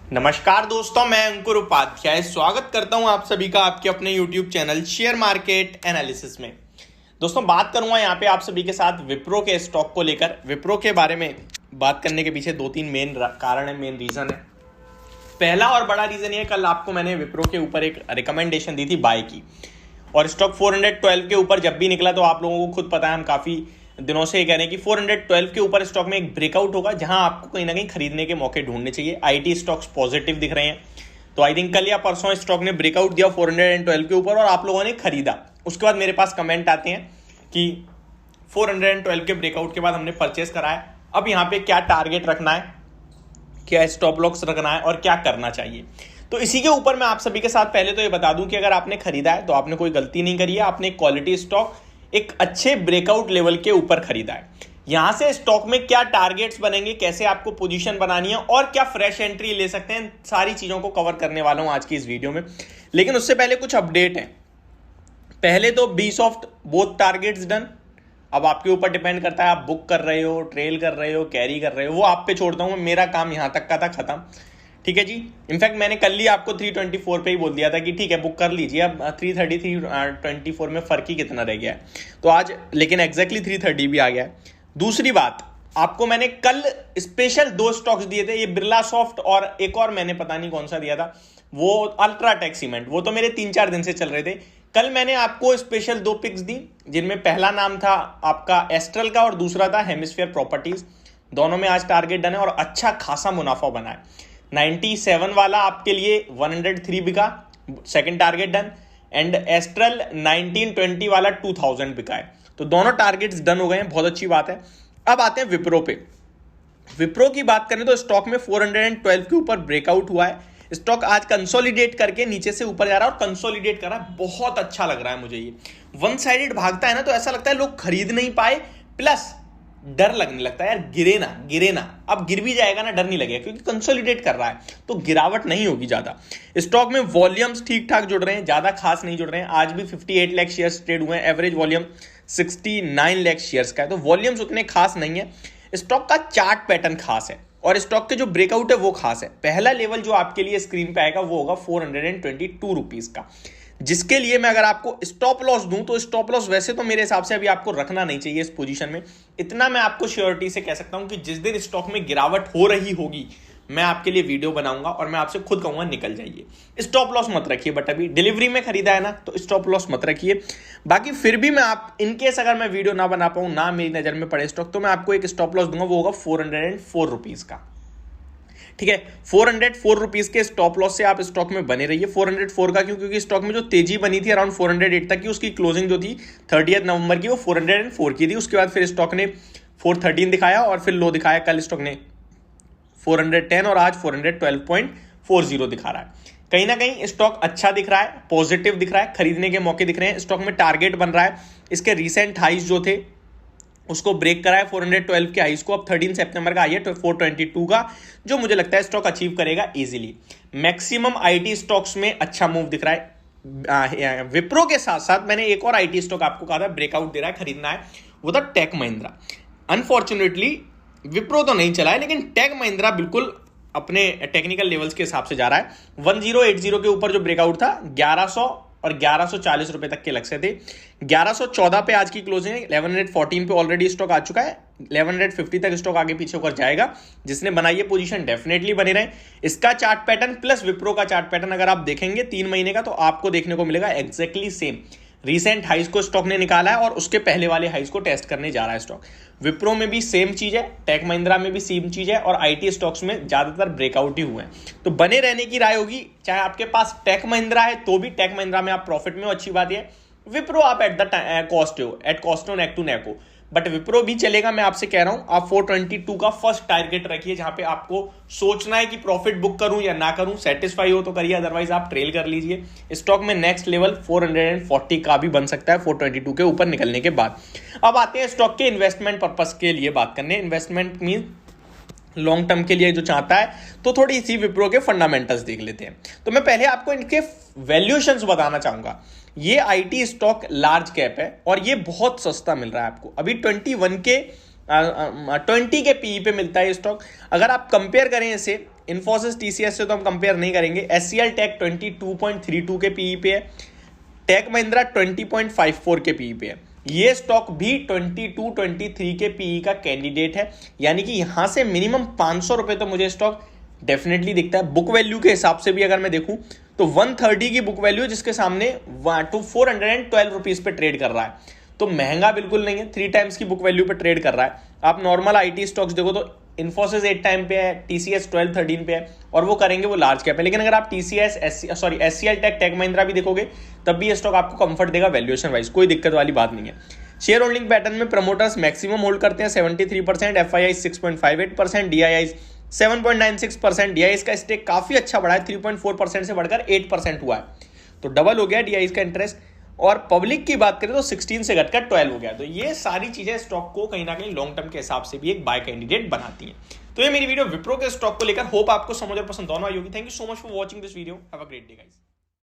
नमस्कार दोस्तों, मैं अंकुर उपाध्याय स्वागत करता हूं आप सभी का आपके अपने YouTube channel share market analysis में। दोस्तों, बात करूंगा यहां पे आप सभी के साथ विप्रो के स्टॉक को लेकर। विप्रो के बारे में बात करने के पीछे दो तीन मेन कारण है, मेन रीजन है। पहला और बड़ा रीजन ये, कल आपको मैंने विप्रो के ऊपर एक रिकमेंडेशन दी थी बाय की, और स्टॉक 412 के ऊपर जब भी निकला तो आप लोगों को खुद पता है, हम काफी दिनों से ये कह रहे हैं कि 412 के ऊपर स्टॉक में एक ब्रेकआउट होगा जहां आपको कहीं ना कहीं खरीदने के मौके ढूंढने चाहिए। आईटी स्टॉक्स पॉजिटिव दिख रहे हैं, तो आई थिंक कल या परसों स्टॉक ने ब्रेकआउट दिया 412 के ऊपर और आप लोगों ने खरीदा। उसके बाद मेरे पास कमेंट आते हैं कि 412 के ब्रेकआउट के बाद हमने परचेस करा है, अब यहाँ पे क्या टारगेट रखना है, क्या स्टॉप लॉस रखना है और क्या करना चाहिए। तो इसी के ऊपर मैं आप सभी के साथ पहले तो ये बता दूं कि अगर आपने खरीदा है तो आपने कोई गलती नहीं करी है। आपने क्वालिटी स्टॉक एक अच्छे ब्रेकआउट लेवल के ऊपर खरीदा है। यहां से स्टॉक में क्या टारगेट्स बनेंगे, कैसे आपको पोजीशन बनानी है और क्या फ्रेश एंट्री ले सकते हैं, सारी चीजों को कवर करने वाला हूं आज की इस वीडियो में। लेकिन उससे पहले कुछ अपडेट है। पहले तो B soft both targets done. अब आपके ऊपर डिपेंड करता है, आप बुक कर रहे हो, ट्रेल कर रहे हो, कैरी कर रहे हो, वो आप पे छोड़ता हूं। मेरा काम यहां तक का था, खत्म। ठीक है जी। इनफैक्ट मैंने कल ही आपको 324 पे ही बोल दिया था कि ठीक है बुक कर लीजिए। अब 330 324 में फर्क ही कितना रह गया है, तो आज लेकिन एग्जैक्टली 330 भी आ गया है। दूसरी बात, आपको मैंने कल स्पेशल दो स्टॉक्स दिए थे, ये बिरला सॉफ्ट और एक और मैंने पता नहीं कौन सा दिया था, वो अल्ट्राटेक सीमेंट। वो तो मेरे 3-4 दिन से चल रहे थे। कल मैंने आपको स्पेशल दो पिक्स दी, जिनमें पहला नाम था आपका एस्ट्रल का और दूसरा था हेमिस्फीयर प्रॉपर्टीज। दोनों में आज टारगेट डन है और अच्छा खासा मुनाफा बना है। 97 वाला आपके लिए 103 बिका, second target done. And astral 1920 वाला 2000 बिका है। तो दोनों टारगेट्स डन हो गए हैं, बहुत अच्छी बात है। अब आते हैं विप्रो पे। विप्रो की बात करें तो स्टॉक में 412 के ऊपर ब्रेकआउट हुआ है। स्टॉक आज कंसोलिडेट करके नीचे से ऊपर जा रहा है और कंसोलिडेट कर रहा है, बहुत अच्छा लग रहा है मुझे। ये वन साइडेड भागता है ना, तो ऐसा लगता है लोग खरीद नहीं पाए, प्लस डर लगने लगता है यार गिरे ना। अब गिर भी जाएगा ना, डर नहीं लगेगा, क्योंकि कंसोलिडेट कर रहा है तो गिरावट नहीं होगी ज्यादा। स्टॉक में वॉल्यूम्स ठीक ठाक जुड़ रहे हैं, ज्यादा खास नहीं जुड़ रहे हैं। आज भी 58 लाख शेयर्स ट्रेड हुए हैं, एवरेज वॉल्यूम 69 लाख शेयर्स का है, तो वॉल्यूम्स उतने खास नहीं है। स्टॉक का चार्ट पैटर्न खास है और स्टॉक के जो ब्रेकआउट है वो खास है। पहला लेवल जो आपके लिए स्क्रीन पे आएगा वो होगा 422 रुपीज का, जिसके लिए मैं अगर आपको स्टॉप लॉस दूं तो स्टॉप लॉस वैसे तो मेरे हिसाब से अभी आपको रखना नहीं चाहिए इस पोजीशन में। इतना मैं आपको श्योरिटी से कह सकता हूं कि जिस दिन स्टॉक में गिरावट हो रही होगी मैं आपके लिए वीडियो बनाऊंगा और मैं आपसे खुद कहूंगा निकल जाइए। स्टॉप लॉस मत रखिए, बट अभी डिलीवरी में खरीदा है ना, तो स्टॉप लॉस मत रखिए। बाकी फिर भी मैं आप इनकेस अगर मैं वीडियो ना बना पाऊं, ना मेरी नजर में पड़े स्टॉक, तो मैं आपको एक स्टॉप लॉस दूंगा, वो होगा 404 रुपीज का। ठीक है, 404 रुपीज के स्टॉप लॉस से आप स्टॉक में बने रहिए। 404 का क्यों? क्योंकि स्टॉक में जो तेजी बनी थी अराउंड 408 तक की, उसकी क्लोजिंग जो थी 30 नवंबर की, वो 404 की थी। उसके बाद फिर स्टॉक ने 413 दिखाया और फिर लो दिखाया। कल स्टॉक ने 410 और आज 412.40 दिखा रहा है। कहीं ना कहीं स्टॉक अच्छा दिख रहा है, पॉजिटिव दिख रहा है, खरीदने के मौके दिख रहे हैं। स्टॉक में टारगेट बन रहा है, इसके रिसेंट हाइज जो थे उसको ब्रेक करा है 412 के हाइस को। अब 13 सितंबर का आई है 422 का, जो मुझे लगता है स्टॉक अचीव करेगा इजीली। मैक्सिमम आईटी स्टॉक्स में अच्छा मूव दिख रहा है। विप्रो के साथ साथ मैंने एक और आईटी स्टॉक आपको कहा था ब्रेकआउट दे रहा है, खरीदना है, वो था टेक महिंद्रा। अनफॉर्चुनेटली विप्रो तो नहीं चला है, लेकिन टेक महिंद्रा बिल्कुल अपने टेक्निकल लेवल्स के हिसाब से जा रहा है। 1080 के ऊपर जो ब्रेकआउट था 1100 और 1140 रुपए तक के लग से थे। 1114 पे आज की क्लोजिंग है, 1114 पे ऑलरेडी स्टॉक आ चुका है। 1150 तक स्टॉक आगे पीछे होकर जाएगा। जिसने बनाई है पोजीशन डेफिनेटली बने रहे। इसका चार्ट पैटर्न प्लस विप्रो का चार्ट पैटर्न अगर आप देखेंगे 3 महीने का, तो आपको देखने को मिलेगा एग्जैक्टली सेम। रीसेंट हाइज को स्टॉक ने निकाला है और उसके पहले वाले हाइज को टेस्ट करने जा रहा है स्टॉक। विप्रो में भी सेम चीज है, टेक महिंद्रा में भी सेम चीज है, और आईटी स्टॉक्स में ज्यादातर ब्रेकआउट ही हुए हैं। तो बने रहने की राय होगी, चाहे आपके पास टेक महिंद्रा है तो भी टेक महिंद्रा में आप प्रॉफिट में हो, अच्छी बात है। विप्रो आप एट द कॉस्ट हो, एट कॉस्ट हो, नेक टू नेक हो, बट विप्रो भी चलेगा। मैं आपसे कह रहा हूं आप 422 का फर्स्ट टारगेट रखिए, जहां पे आपको सोचना है कि प्रॉफिट बुक करूं या ना करूं। सेटिस्फाई हो तो करिए, अदरवाइज आप ट्रेल कर लीजिए। स्टॉक में नेक्स्ट लेवल 440 का भी बन सकता है 422 के ऊपर निकलने के बाद। अब आते हैं स्टॉक के इन्वेस्टमेंट पर्पस के लिए बात करने। इन्वेस्टमेंट मीन लॉन्ग टर्म के लिए जो चाहता है, तो थोड़ी सी विप्रो के फंडामेंटल्स देख लेते हैं। तो मैं पहले आपको इनके वैल्यूएशंस बताना चाहूंगा। ये आईटी स्टॉक लार्ज कैप है और ये बहुत सस्ता मिल रहा है आपको। अभी 21 के 20 के पीई पे मिलता है स्टॉक। अगर आप कंपेयर करें इसे इन्फोसिस टीसीएस से तो हम कंपेयर नहीं करेंगे। एचसीएल टेक 22.32 के पीई पे है, टेक महिंद्रा 20.54 के पीई पे है। ये स्टॉक भी 22-23 के पीई का कैंडिडेट है, यानी कि यहां से मिनिमम 500 रुपए तो मुझे स्टॉक डेफिनेटली दिखता है। बुक वैल्यू के हिसाब से भी अगर मैं देखूं तो 130 की बुक वैल्यू, जिसके सामने 412 रुपीज पे ट्रेड कर रहा है, तो महंगा बिल्कुल नहीं है। 3 टाइम्स की बुक वैल्यू पे ट्रेड कर रहा है। आप नॉर्मल आईटी स्टॉक्स देखो तो इन्फोसिस 8 टाइम पे है, टीसीएस 12-13 पे है, और वो करेंगे वो लार्ज कैप है। लेकिन अगर आप टीसीएस एचसीएल टेक, टेक महिंद्रा भी देखोगे तब भी ये स्टॉक आपको कंफर्ट देगा वैल्यूएशन वाइज, कोई दिक्कत वाली बात नहीं है। शेयर होल्डिंग पैटर्न में प्रमोटर्स मैक्सिमम होल्ड करते हैं 73%, एफआईआई 6.58%, डीआईआई 7.96%। डीआईआई का स्टेक काफी अच्छा बढ़ा है, 3.4% से बढ़कर 8% हुआ है, तो डबल हो गया डीआईआई का इंटरेस्ट। और पब्लिक की बात करें तो 16 से घटकर 12 हो गया। तो ये सारी चीजें स्टॉक को कहीं ना कहीं लॉन्ग टर्म के हिसाब से भी एक बाय कैंडिडेट बनाती हैं। तो ये मेरी वीडियो विप्रो के स्टॉक को लेकर, होप आपको समझ और पसंद दोनों आई होगी। Thank you so much for watching this video. Have a great day guys.